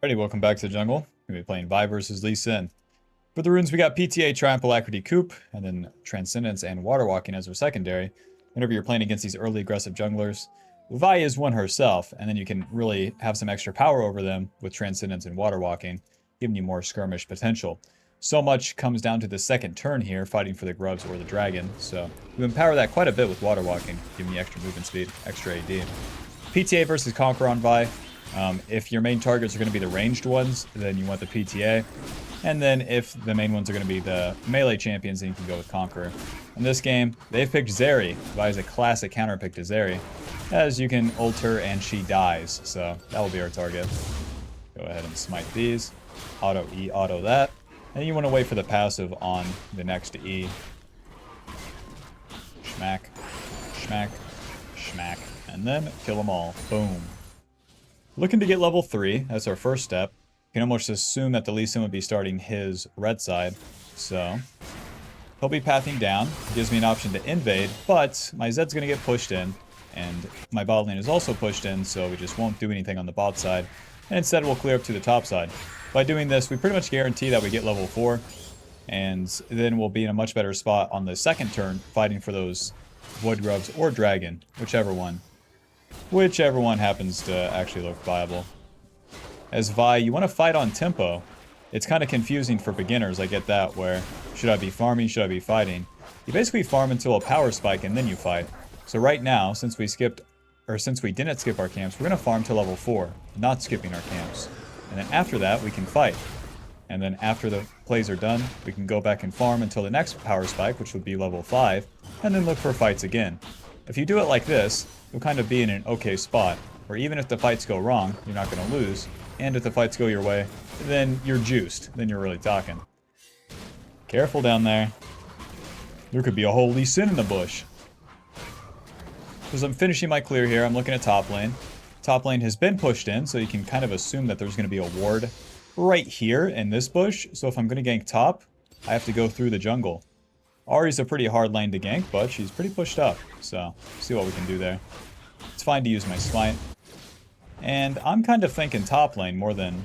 Alrighty, welcome back to the jungle. We're going to be playing Vi versus Lee Sin. For the runes, we got PTA, Triumph, Alacrity, Coup, and then Transcendence and Water Walking as our secondary. Whenever you're playing against these early aggressive junglers, Vi is one herself, and then you can really have some extra power over them with Transcendence and Water Walking, giving you more skirmish potential. So much comes down to the second turn here, fighting for the grubs or the dragon, so we empower that quite a bit with Water Walking, giving you extra movement speed, extra AD. PTA versus Conquer on Vi. If your main targets are going to be the ranged ones, then you want the PTA. And then if the main ones are going to be the melee champions, then you can go with Conqueror. In this game, they've picked Zeri. Vi is a classic counter pick to Zeri, as you can ult her and she dies. So that will be our target. Go ahead and smite these. Auto E, auto that. And you want to wait for the passive on the next E. Schmack, schmack, schmack. And then kill them all. Boom. Looking to get level 3, that's our first step. You can almost assume that the Lee Sin would be starting his red side. So, he'll be pathing down. Gives me an option to invade, but my Zed's going to get pushed in. And my bot lane is also pushed in, so we just won't do anything on the bot side. And instead we'll clear up to the top side. By doing this, we pretty much guarantee that we get level 4. And then we'll be in a much better spot on the second turn, fighting for those Void Grubs or Dragon, whichever one. Whichever one happens to actually look viable. As Vi, you want to fight on tempo. It's kind of confusing for beginners, I get that, where should I be farming, should I be fighting? You basically farm until a power spike and then you fight. So right now, since we didn't skip our camps, we're going to farm to level 4, not skipping our camps. And then after that, we can fight. And then after the plays are done, we can go back and farm until the next power spike, which would be level 5, and then look for fights again. If you do it like this, you'll kind of be in an okay spot, where even if the fights go wrong, you're not going to lose, and if the fights go your way, then you're juiced, then you're really talking. Careful down there. There could be a whole Lee Sin in the bush. Because I'm finishing my clear here, I'm looking at top lane. Top lane has been pushed in, so you can kind of assume that there's going to be a ward right here in this bush, so if I'm going to gank top, I have to go through the jungle. Ahri's a pretty hard lane to gank, but she's pretty pushed up, so see what we can do there. It's fine to use my smite. And I'm kind of thinking top lane more than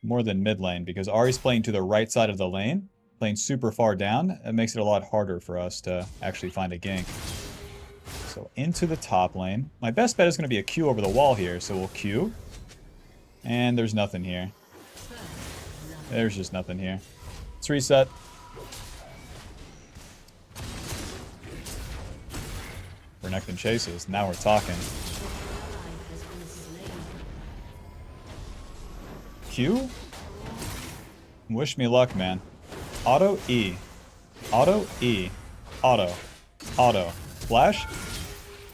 mid lane, because Ahri's playing to the right side of the lane, playing super far down. It makes it a lot harder for us to actually find a gank. So into the top lane. My best bet is going to be a Q over the wall here, so we'll Q. And there's nothing here. There's just nothing here. Let's reset. Renekton chases. Now we're talking. Q? Wish me luck, man. Auto E. Auto E. Auto. Auto. Flash?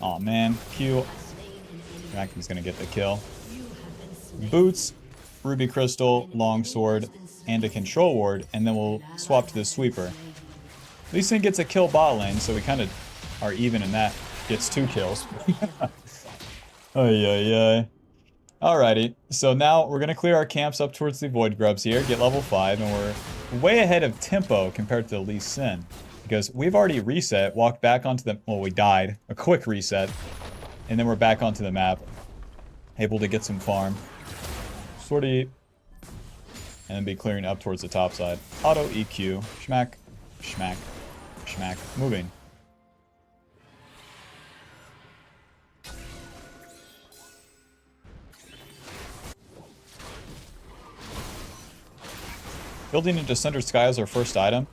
Aw, oh, man. Q. Renekton's gonna get the kill. Boots, Ruby Crystal, Longsword, and a control ward, and then we'll swap to the sweeper. Lee Sin gets a kill bot lane, so we kind of are even in that. Gets 2 kills. Ay. Alrighty, so now we're going to clear our camps up towards the Void Grubs here, get level 5, and we're way ahead of tempo compared to the Lee Sin. Because we've already reset, walked back onto the... Well, we died. A quick reset. And then we're back onto the map. Able to get some farm. Sortie. And then be clearing up towards the top side. Auto EQ. Schmack. Schmack. Schmack. Moving. Building into Cinder Sky as our first item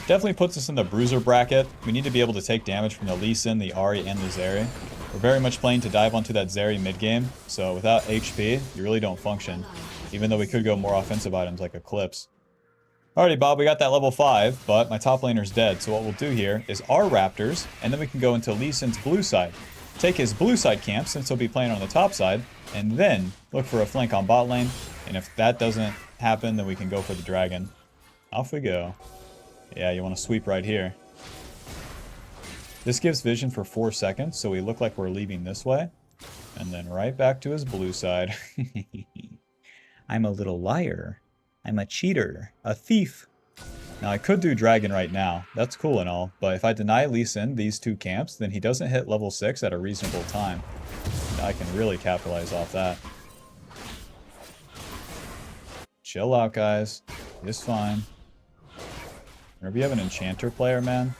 definitely puts us in the bruiser bracket. We need to be able to take damage from the Lee Sin, the Ahri, and the Zeri. We're very much playing to dive onto that Zeri mid-game, so without HP, you really don't function, even though we could go more offensive items like Eclipse. Alrighty, Bob, we got that level 5, but my top laner's dead, so what we'll do here is our Raptors, and then we can go into Lee Sin's blue side. Take his blue side camp, since he'll be playing on the top side, and then look for a flank on bot lane, and if that doesn't happen, then we can go for the dragon. Off we go. Yeah, you want to sweep right here. This gives vision for 4 seconds, so we look like we're leaving this way. And then right back to his blue side. I'm a little liar. I'm a cheater. A thief. Now I could do dragon right now. That's cool and all, but if I deny Lee Sin these 2 camps, then he doesn't hit level 6 at a reasonable time. And I can really capitalize off that. Chill out, guys. It's fine. Whenever you have an enchanter player, man,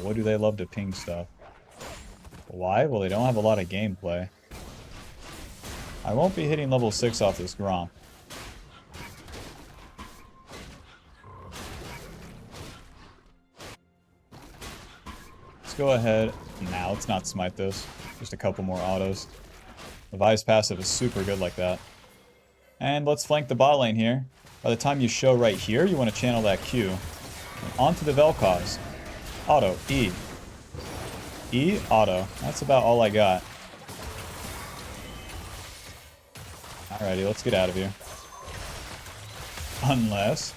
boy, do they love to ping stuff. Why? Well, they don't have a lot of gameplay. I won't be hitting level 6 off this Grom. Let's go ahead. Nah, let's not smite this. Just a couple more autos. The Vi's passive is super good like that. And let's flank the bot lane here. By the time you show right here, you want to channel that Q. And onto the Vel'Koz. Auto, E. E, auto. That's about all I got. Alrighty, let's get out of here. Unless...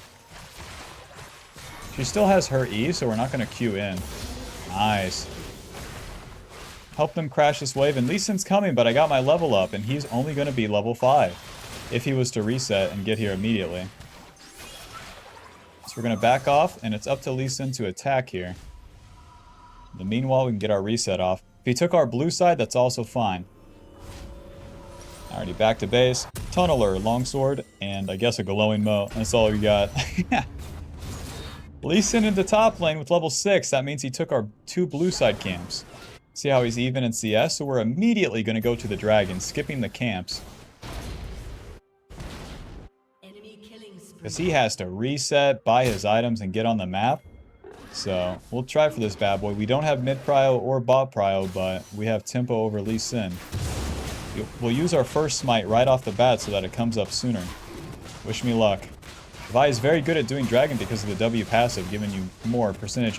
she still has her E, so we're not going to Q in. Nice. Help them crash this wave, and Lee Sin's coming, but I got my level up, and he's only going to be level 5. If he was to reset and get here immediately. So we're going to back off, and it's up to Lee Sin to attack here. In the meanwhile, we can get our reset off. If he took our blue side, that's also fine. Alrighty, back to base. Tunneler, longsword, and I guess a glowing moat. That's all we got. Lee Sin into top lane with level 6. That means he took our 2 blue side camps. See how he's even in CS? So we're immediately going to go to the dragon, skipping the camps. Because he has to reset, buy his items, and get on the map. So, we'll try for this bad boy. We don't have mid prio or bot prio, but we have tempo over Lee Sin. We'll use our first smite right off the bat so that it comes up sooner. Wish me luck. Vi is very good at doing dragon because of the W passive, giving you more percentage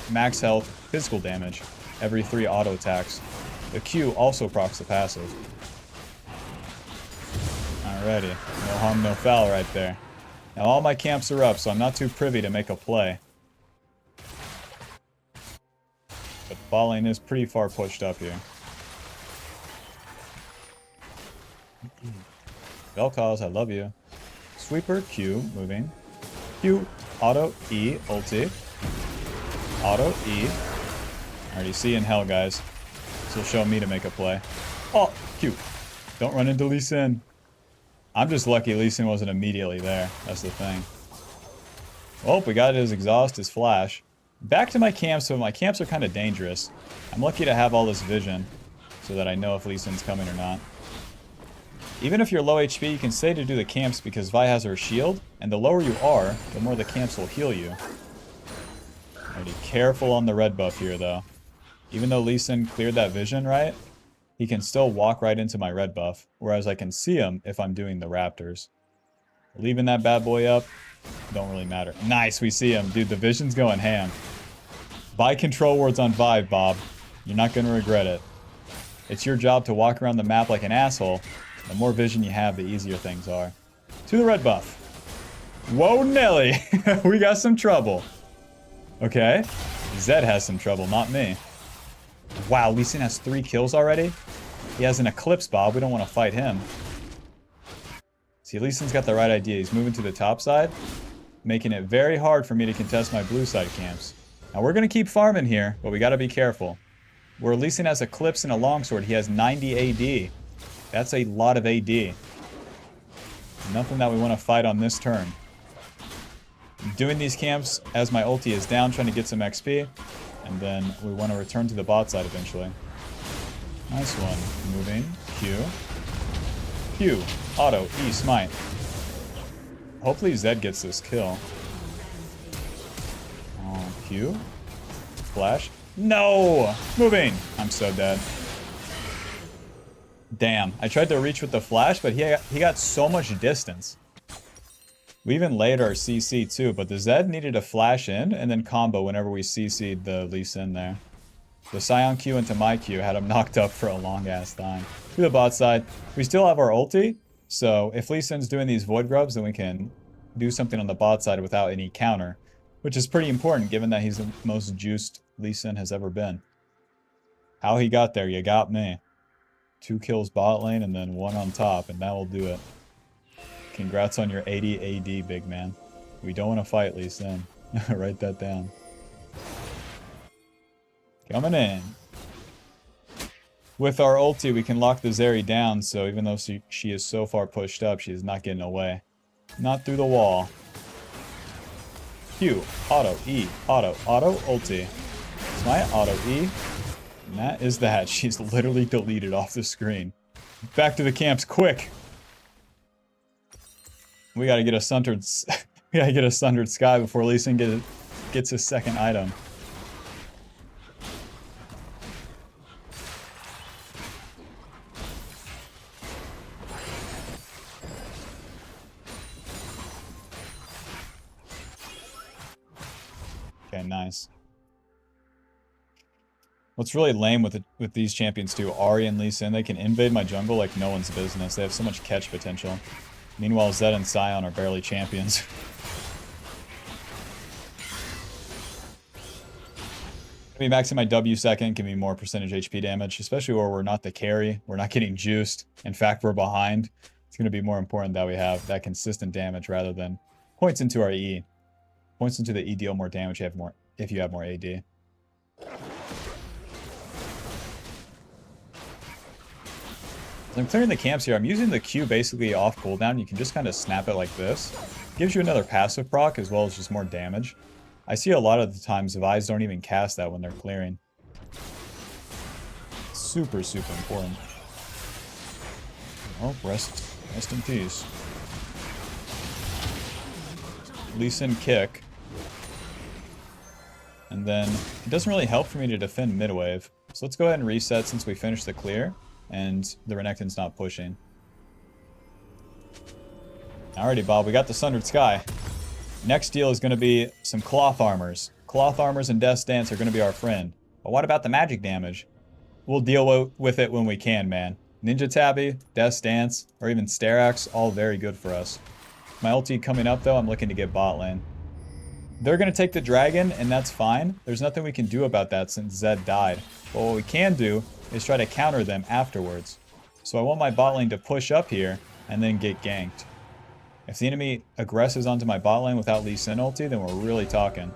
max health physical damage every 3 auto attacks. The Q also procs the passive. Alrighty, no harm, no foul right there. Now all my camps are up, so I'm not too privy to make a play. But bot lane is pretty far pushed up here. Vel'Koz, I love you. Sweeper, Q, moving. Q, auto, E, ulti. Auto, E. Already see in hell, guys. This will show me to make a play. Oh, Q. Don't run into Lee Sin. I'm just lucky Lee Sin wasn't immediately there. That's the thing. Oh, we got his exhaust, his flash. Back to my camps, so my camps are kind of dangerous. I'm lucky to have all this vision, so that I know if Lee Sin's coming or not. Even if you're low HP, you can stay to do the camps because Vi has her shield, and the lower you are, the more the camps will heal you. Alrighty, careful on the red buff here, though. Even though Lee Sin cleared that vision, right? He can still walk right into my red buff, whereas I can see him if I'm doing the raptors. Leaving that bad boy up, don't really matter. Nice, we see him. Dude, the vision's going ham. Buy control wards on Vive, Bob. You're not going to regret it. It's your job to walk around the map like an asshole. The more vision you have, the easier things are. To the red buff. Whoa, Nelly! We got some trouble. Okay. Zed has some trouble, not me. Wow, Lee Sin has 3 kills already? He has an Eclipse, Bob. We don't want to fight him. See, Lee Sin's got the right idea. He's moving to the top side, making it very hard for me to contest my blue side camps. Now, we're going to keep farming here, but we got to be careful. Where Lee Sin has Eclipse and a longsword, he has 90 AD. That's a lot of AD. Nothing that we want to fight on this turn. I'm doing these camps as my ulti is down, trying to get some XP. And then we want to return to the bot side eventually. Nice one. Moving. Q. Q. Auto. E. Smite. Hopefully Zed gets this kill. Q. Flash. No! Moving! I'm so dead. Damn. I tried to reach with the flash, but he got so much distance. We even laid our CC too, but the Zed needed a flash in and then combo whenever we CC'd the Lee Sin there. The Scion Q into my Q had him knocked up for a long ass time. To the bot side. We still have our ulti, so if Lee Sin's doing these void grubs, then we can do something on the bot side without any counter, which is pretty important given that he's the most juiced Lee Sin has ever been. How he got there, you got me. 2 kills bot lane and then 1 on top, and that will do it. Congrats on your 80 AD, big man. We don't want to fight Lee Sin. Write that down. Coming in. With our ulti, we can lock the Zeri down, so even though she is so far pushed up, she is not getting away. Not through the wall. Q, auto, E, auto, ulti. Smite, auto, E. And that is that. She's literally deleted off the screen. Back to the camps, quick! We gotta get a Sundered... we gotta get a Sundered Sky before Lee Sin gets his second item. Okay, nice. What's really lame with these champions too, Ahri and Lee Sin, they can invade my jungle like no one's business. They have so much catch potential. Meanwhile, Zed and Sion are barely champions. Maybe maxing my W second, give me more percentage HP damage, especially where we're not the carry. We're not getting juiced. In fact, we're behind. It's going to be more important that we have that consistent damage rather than points into our E. Points into the E deal more damage if you have more AD. So I'm clearing the camps here. I'm using the Q basically off cooldown. You can just kind of snap it like this. Gives you another passive proc as well as just more damage. I see a lot of the times Vi's don't even cast that when they're clearing. Super, super important. Oh, rest in peace. Lee Sin kick. And then it doesn't really help for me to defend mid wave. So let's go ahead and reset since we finished the clear. And the Renekton's not pushing. Alrighty, Bob, we got the Sundered Sky. Next deal is going to be some Cloth Armors. Cloth Armors and Death's Dance are going to be our friend. But what about the magic damage? We'll deal with it when we can, man. Ninja Tabby, Death's Dance, or even Sterax, all very good for us. My ulti coming up, though, I'm looking to get bot lane. They're going to take the dragon, and that's fine. There's nothing we can do about that since Zed died. But what we can do is try to counter them afterwards. So I want my bot lane to push up here and then get ganked. If the enemy aggresses onto my bot lane without Lee Sin ulti, then we're really talking.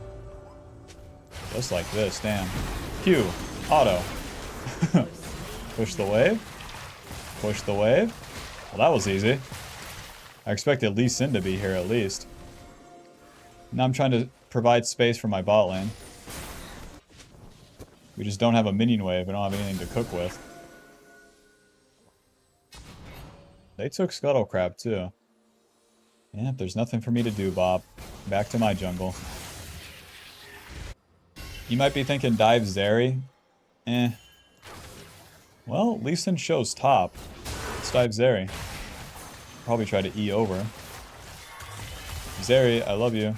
Just like this, damn. Q, auto. Push the wave. Push the wave. Well, that was easy. I expected Lee Sin to be here at least. Now I'm trying to provide space for my bot lane. We just don't have a minion wave. I don't have anything to cook with. They took Scuttle Crab too. Yeah, there's nothing for me to do, Bob. Back to my jungle. You might be thinking dive Zeri. Eh. Well, Lee Sin shows top. Let's dive Zeri. Probably try to E over. Zeri, I love you.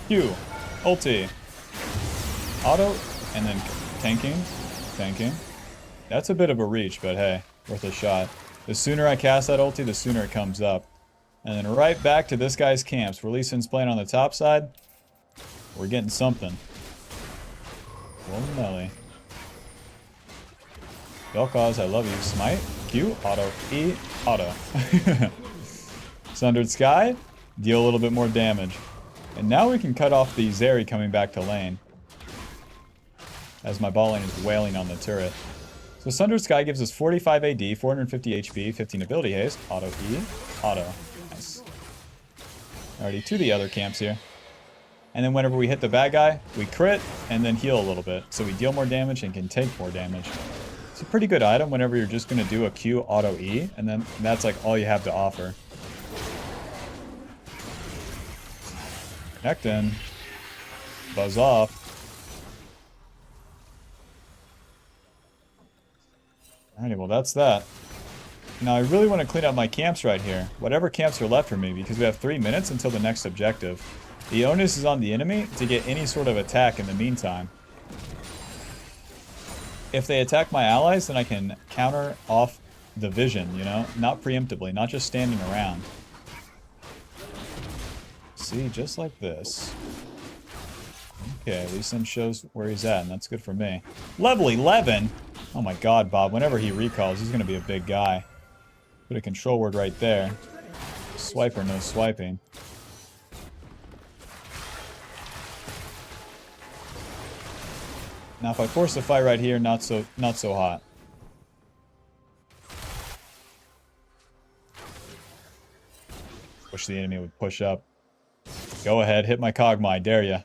Q. Ulti. Auto, and then tanking. That's a bit of a reach, but hey, worth a shot. The sooner I cast that ulti, the sooner it comes up. And then right back to this guy's camps. Where Lee Sin's playing on the top side. We're getting something. Holy moly. Vel'Koz, I love you. Smite, Q, auto, E, auto. Sundered Sky, deal a little bit more damage. And now we can cut off the Zeri coming back to lane. As my bot lane is wailing on the turret. So Sundered Sky gives us 45 AD, 450 HP, 15 ability haste, auto E, auto. Nice. Alrighty, to the other camps here. And then whenever we hit the bad guy, we crit and then heal a little bit. So we deal more damage and can take more damage. It's a pretty good item whenever you're just going to do a Q auto E, and then that's like all you have to offer. Connect in. Buzz off. Alrighty, well that's that. Now I really want to clean up my camps right here. Whatever camps are left for me, because we have 3 minutes until the next objective. The onus is on the enemy to get any sort of attack in the meantime. If they attack my allies, then I can counter off the vision, you know? Not preemptively, not just standing around. See, just like this. Okay, Lee Sin shows where he's at, and that's good for me. Level 11? Oh my god, Bob. Whenever he recalls, he's going to be a big guy. Put a control word right there. Swiper, no swiping. Now if I force the fight right here, not so hot. Wish the enemy would push up. Go ahead, hit my Kog'Maw, I dare ya.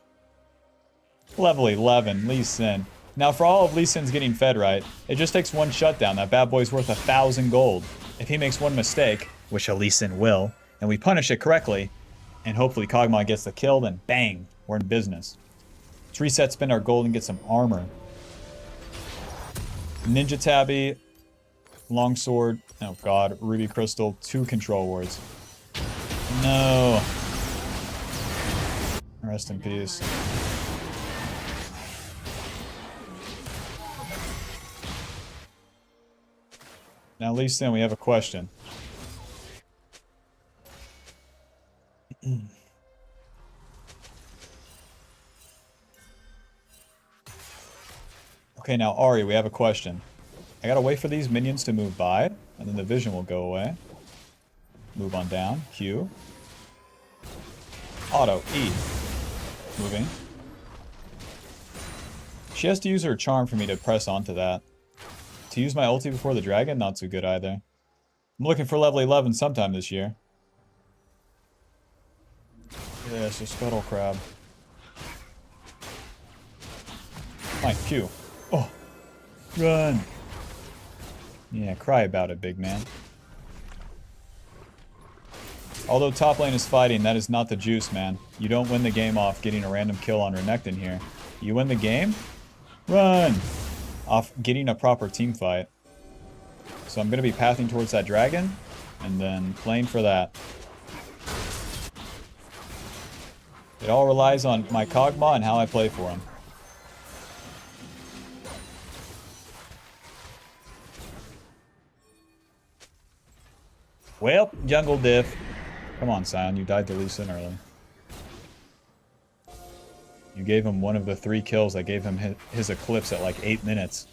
Level 11, Lee Sin. Now for all of Lee Sin's getting fed right, it just takes one shutdown. That bad boy's worth 1,000 gold. If he makes one mistake, which a Lee Sin will, and we punish it correctly, and hopefully Kog'Maw gets the kill, then bang, we're in business. Let's reset, spend our gold, and get some armor. Ninja Tabby, Longsword, oh god, Ruby Crystal, 2 control wards. No. Rest in peace. Now, Lee Sin, we have a question. Okay, now Ari, we have a question. I gotta wait for these minions to move by, and then the vision will go away. Move on down. Q. Auto. E. Moving. She has to use her charm for me to press onto that. To use my ulti before the dragon, not so good either. I'm looking for level 11 sometime this year. Yeah, so Scuttle Crab. My Q. Oh. Run. Yeah, cry about it, big man. Although top lane is fighting, that is not the juice, man. You don't win the game off getting a random kill on Renekton here. You win the game? Run! Off getting a proper team fight. So I'm going to be pathing towards that dragon, and then playing for that. It all relies on my Kog'Maw and how I play for him. Well, jungle diff. Come on, Sion, you died to Lee Sin early. You gave him one of the 3 kills that gave him his Eclipse at like 8 minutes.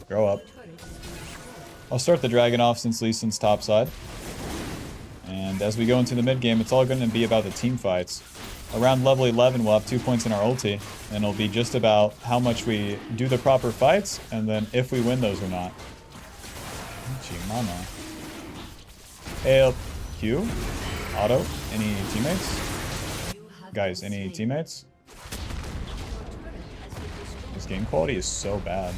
Grow up. I'll start the dragon off since Lee Sin's topside. And as we go into the mid game, it's all going to be about the team fights. Around level 11, we'll have 2 points in our ulti, and it'll be just about how much we do the proper fights, and then if we win those or not. Gee, mama. Help. Q. Auto. Any teammates? Guys, any teammates? This game quality is so bad.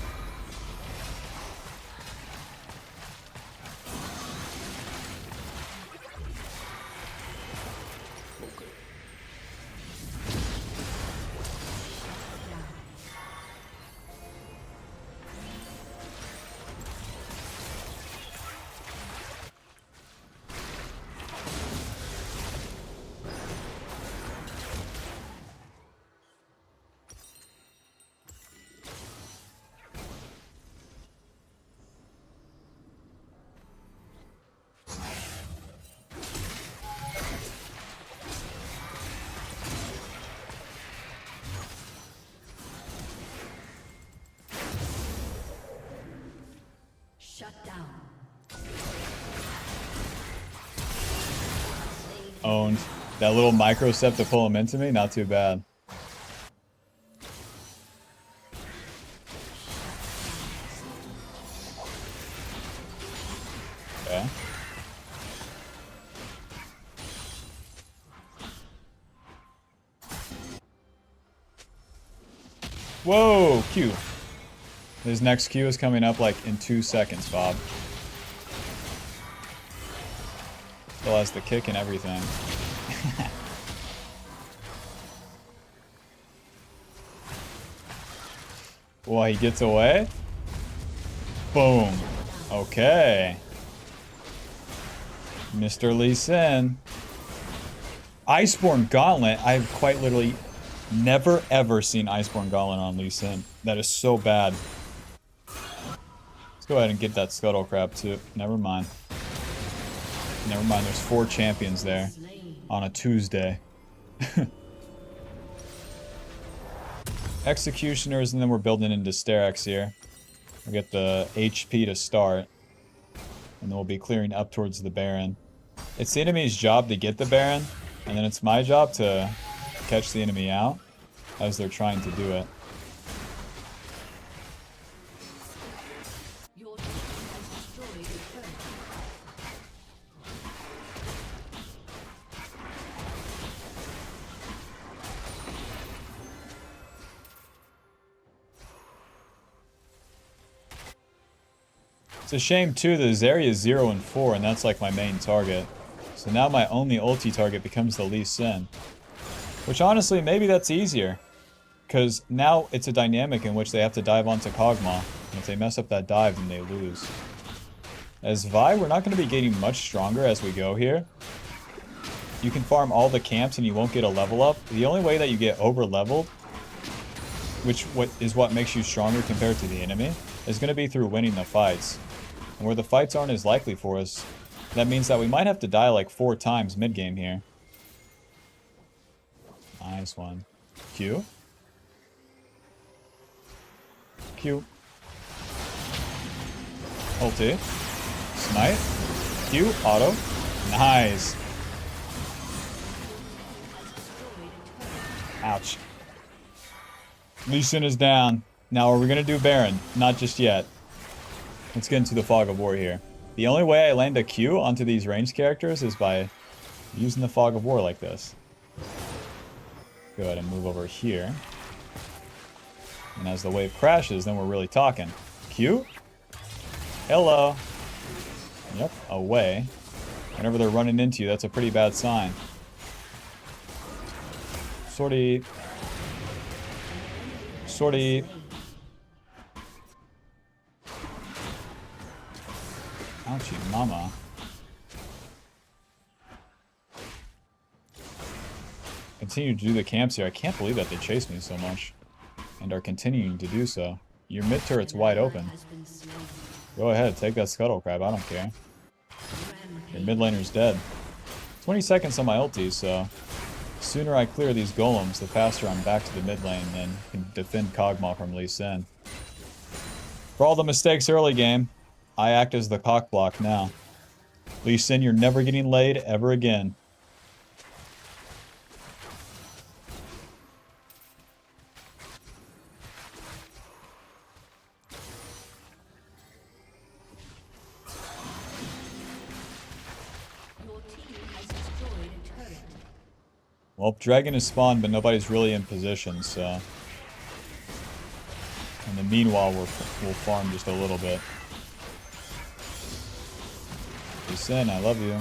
Shut down. Owned. That little micro step to pull him into me, not too bad. Okay. Whoa, Q. His next Q is coming up like in 2 seconds, Bob. Still has the kick and everything. Well, he gets away. Boom. Okay. Mr. Lee Sin. Iceborne Gauntlet. I've quite literally never ever seen Iceborne Gauntlet on Lee Sin. That is so bad. Let's go ahead and get that Scuttle Crab too. Never mind. Never mind, there's 4 champions there on a Tuesday. Executioners, and then we're building into Sterak's here. We'll get the HP to start. And then we'll be clearing up towards the Baron. It's the enemy's job to get the Baron, and then it's my job to catch the enemy out as they're trying to do it. It's a shame too that Zarya is 0 and 4, and that's like my main target. So now my only ulti target becomes the Lee Sin. Which honestly, maybe that's easier. Because now it's a dynamic in which they have to dive onto Kog'Maw. And if they mess up that dive, then they lose. As Vi, we're not going to be getting much stronger as we go here. You can farm all the camps and you won't get a level up. The only way that you get over-leveled, which is what makes you stronger compared to the enemy, is going to be through winning the fights. And where the fights aren't as likely for us, that means that we might have to die like 4 times mid-game here. Nice one. Q. Q. Ulti. Smite. Q. Auto. Nice. Ouch. Lee Sin is down. Now are we gonna do Baron? Not just yet. Let's get into the Fog of War here. The only way I land a Q onto these ranged characters is by using the Fog of War like this. Go ahead and move over here. And as the wave crashes, then we're really talking. Q? Hello. Yep, away. Whenever they're running into you, that's a pretty bad sign. Sortie. Sortie. Ouchie mama. Continue to do the camps here. I can't believe that they chased me so much. And are continuing to do so. Your mid turret's wide open. Go ahead, take that scuttle crab, I don't care. Your mid laner's dead. 20 seconds on my ulti, so the sooner I clear these golems, the faster I'm back to the mid lane and can defend Kog'Maw from Lee Sin. For all the mistakes early game, I act as the cock block now. Lee Sin, you're never getting laid ever again. Well, Dragon is spawned, but nobody's really in position, so... In the meanwhile, we'll farm just a little bit. Lee Sin, I love you.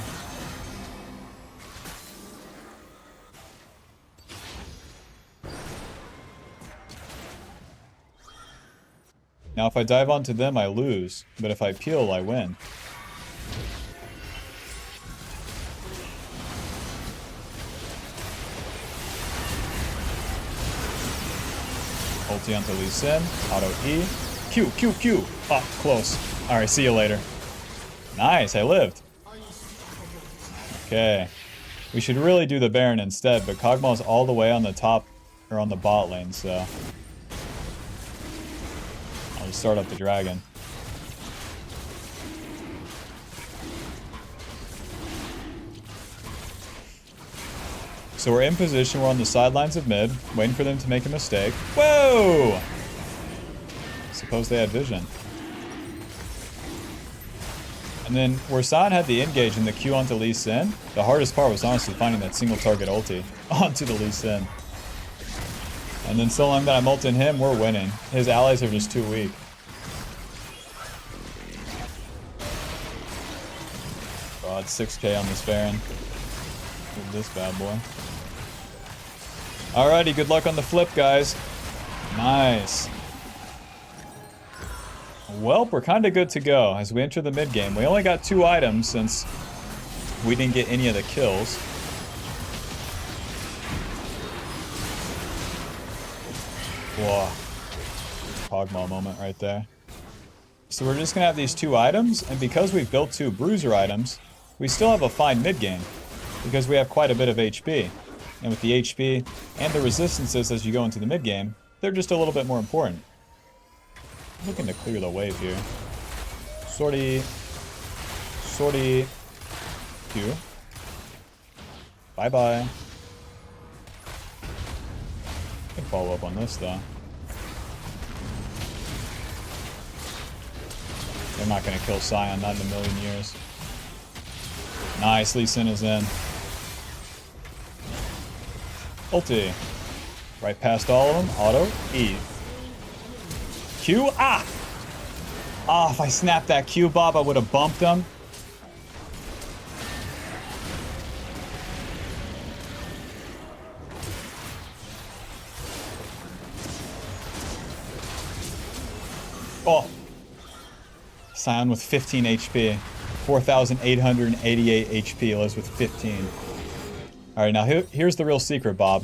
Now, if I dive onto them, I lose, but if I peel, I win. Ulti onto Lee Sin. Auto E. Q, Q, Q. Oh, close. Alright, see you later. Nice, I lived. Okay. We should really do the Baron instead, but Kog'Maw's all the way on the top, or on the bot lane, so... I'll just start up the dragon. So we're in position, we're on the sidelines of mid, waiting for them to make a mistake. Whoa! Suppose they had vision. And then where Sion had the engage and the Q onto Lee Sin, the hardest part was honestly finding that single target ulti onto the Lee Sin. And then so long that I'm ulting him, we're winning. His allies are just too weak. God, 6k on this Baron. Look at this bad boy. Alrighty, good luck on the flip, guys. Nice. Well, we're kind of good to go as we enter the mid game. We only got 2 items since we didn't get any of the kills. Whoa. Kog'Maw moment right there. So we're just going to have these 2 items, and because we've built 2 bruiser items, we still have a fine mid game because we have quite a bit of HP. And with the HP and the resistances as you go into the mid game, they're just a little bit more important. I'm looking to clear the wave here. Sortie. Sortie. Q. Bye-bye. I can follow up on this, though. They're not going to kill Sion, not in a million years. Nice, Lee Sin is in. Ulti. Right past all of them. Auto. E. Q. Ah! Ah, if I snapped that Q, Bob, I would have bumped him. Oh. Scion with 15 HP. 4,888 HP. Lives with 15. Alright, now here's the real secret, Bob.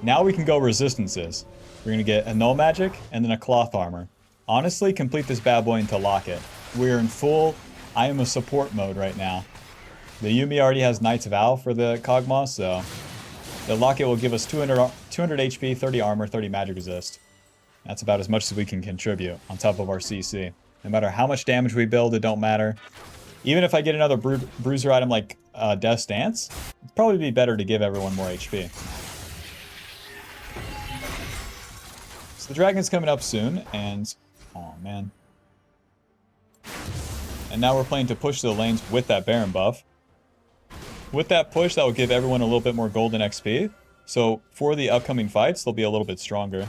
Now we can go resistances. We're going to get a null magic and then a cloth armor. Honestly, complete this bad boy into locket. We're in full I am a support mode right now. The Yuumi already has Knights of Owl for the Kog'Maw, so the locket will give us 200 HP, 30 armor, 30 magic resist. That's about as much as we can contribute on top of our CC. No matter how much damage we build, it don't matter. Even if I get another bruiser item like Death's Dance, it'd probably be better to give everyone more HP. So the dragon's coming up soon, and oh man. And now we're playing to push the lanes with that Baron buff. With that push, that will give everyone a little bit more golden XP. So for the upcoming fights, they'll be a little bit stronger.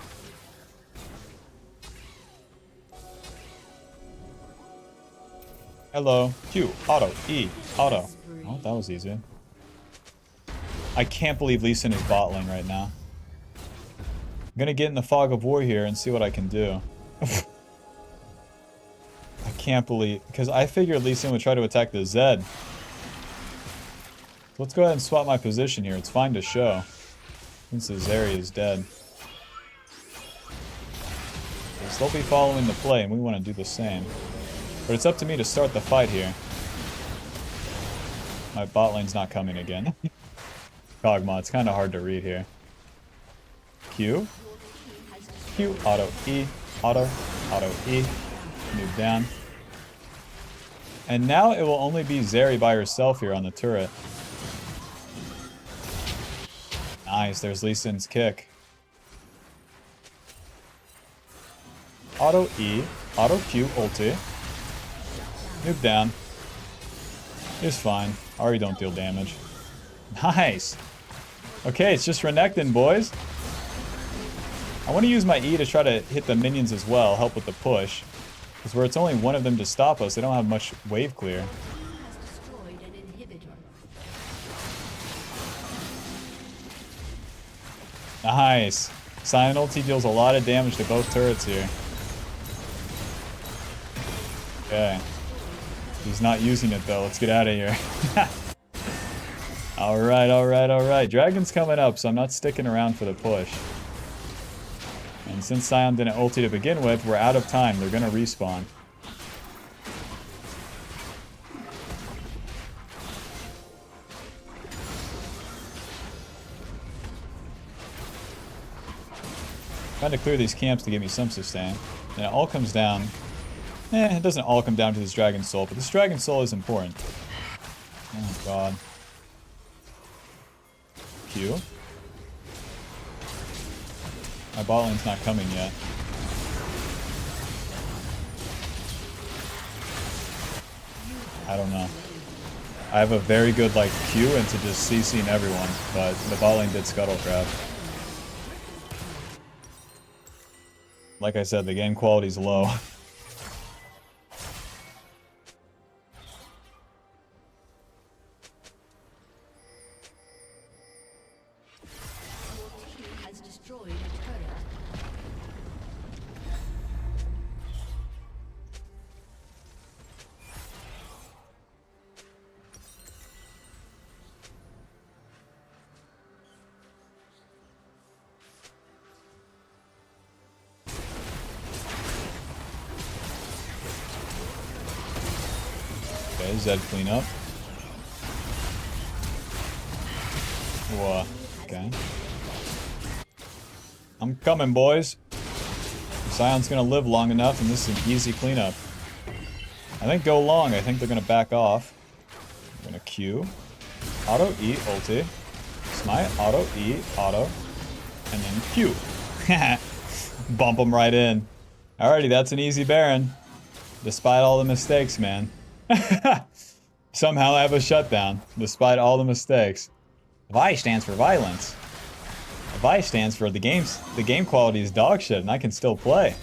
Hello. Q. Auto. E. Auto. Oh, that was easy. I can't believe Lee Sin is bot lane right now. I'm gonna get in the fog of war here and see what I can do. I can't believe... Because I figured Lee Sin would try to attack the Zed. So let's go ahead and swap my position here. It's fine to show. Since this area is dead. So they'll be following the play, and we want to do the same. But it's up to me to start the fight here. My bot lane's not coming again. Kog'Maw, it's kind of hard to read here. Q. Q. Auto. E. Auto. Auto. E. Move down. And now it will only be Zeri by herself here on the turret. Nice, there's Lee Sin's kick. Auto E. Auto Q. Ulti. Move down. It's fine. Ahri don't deal damage. Nice! Okay, it's just Renekton, boys. I want to use my E to try to hit the minions as well, help with the push. Because where it's only one of them to stop us, they don't have much wave clear. Nice! Scion ulti deals a lot of damage to both turrets here. Okay. He's not using it though. Let's get out of here. Alright, alright, alright. Dragon's coming up, so I'm not sticking around for the push. And since Scion didn't ulti to begin with, we're out of time. They're gonna respawn. Trying to clear these camps to give me some sustain. And it all comes down... it doesn't all come down to this Dragon Soul, but this Dragon Soul is important. Oh god. Q. My bot lane's not coming yet. I don't know. I have a very good, like, Q into just CCing everyone, but the bot lane did Scuttle Crab. Like I said, the game quality's low. Okay, Zed clean up. Whoa. Okay. I'm coming, boys. Sion's gonna live long enough, and this is an easy cleanup. I think go long. I think they're gonna back off. I'm gonna Q. Auto E, ulti. Smite, auto E, auto. And then Q. Bump them right in. Alrighty, that's an easy Baron. Despite all the mistakes, man. Somehow I have a shutdown, despite all the mistakes. Vi stands for violence. Vi stands for the game quality is dog shit, and I can still play.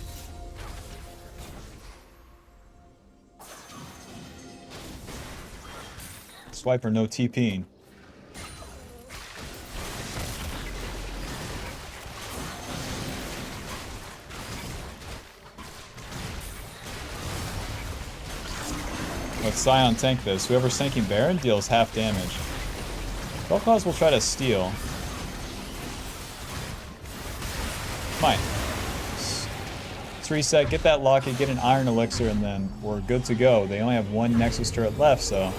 Swiper, no TPing. Let's Scion tank this. Whoever's tanking Baron deals half damage. Vel'Koz will try to steal. Fine. Let's reset, get that locket, get an Iron Elixir, and then we're good to go. They only have one Nexus turret left, so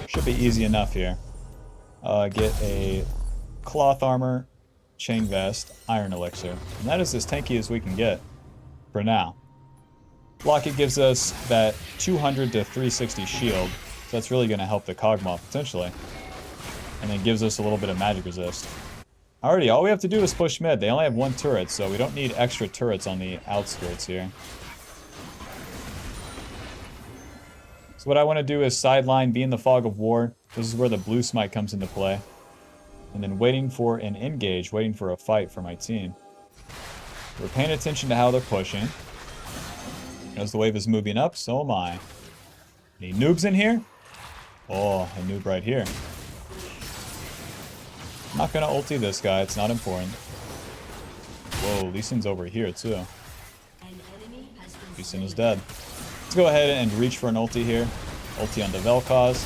should be easy enough here. Get a Cloth Armor, Chain Vest, Iron Elixir. And that is as tanky as we can get for now. Locket gives us that 200 to 360 shield, so that's really going to help the Kog'Maw potentially. And then gives us a little bit of magic resist. Alrighty, all we have to do is push mid. They only have one turret, so we don't need extra turrets on the outskirts here. So what I want to do is sideline, be in the fog of war. This is where the blue smite comes into play. And then waiting for an engage, waiting for a fight for my team. We're paying attention to how they're pushing. As the wave is moving up, so am I. Any noobs in here? Oh, a noob right here. I'm not gonna ulti this guy, it's not important. Whoa, Lee Sin's over here too. Lee Sin is dead. Let's go ahead and reach for an ulti here. Ulti on the Vel'Koz.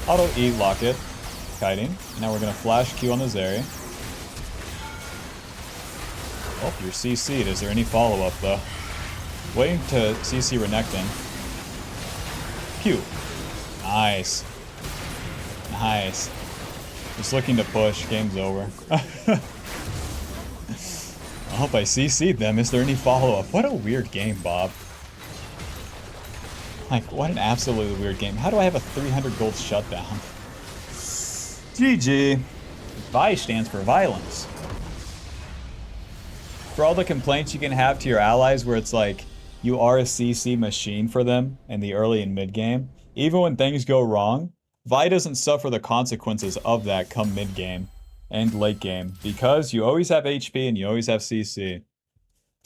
Auto E, lock it. Kiting. Now we're gonna flash Q on the Zeri. Oh, you're CC'd. Is there any follow-up though? Waiting to CC Renekton. Q. Nice. Nice. Just looking to push. Game's over. I hope I CC'd them. Is there any follow-up? What a weird game, Bob. Like, what an absolutely weird game. How do I have a 300 gold shutdown? GG. Vi stands for violence. For all the complaints you can have to your allies where it's like, you are a CC machine for them in the early and mid game. Even when things go wrong, Vi doesn't suffer the consequences of that come mid game and late game because you always have HP and you always have CC.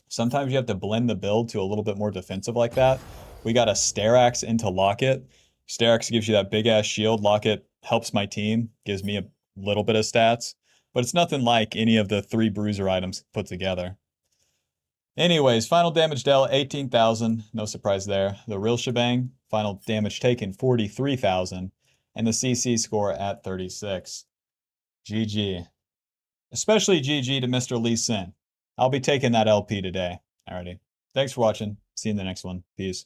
Sometimes you have to blend the build to a little bit more defensive like that. We got a Sterax into Locket. Sterax gives you that big ass shield. Locket helps my team, gives me a little bit of stats, but it's nothing like any of the 3 bruiser items put together. Anyways, final damage dealt, 18,000. No surprise there. The real shebang, final damage taken, 43,000. And the CC score at 36. GG. Especially GG to Mr. Lee Sin. I'll be taking that LP today. Alrighty. Thanks for watching. See you in the next one. Peace.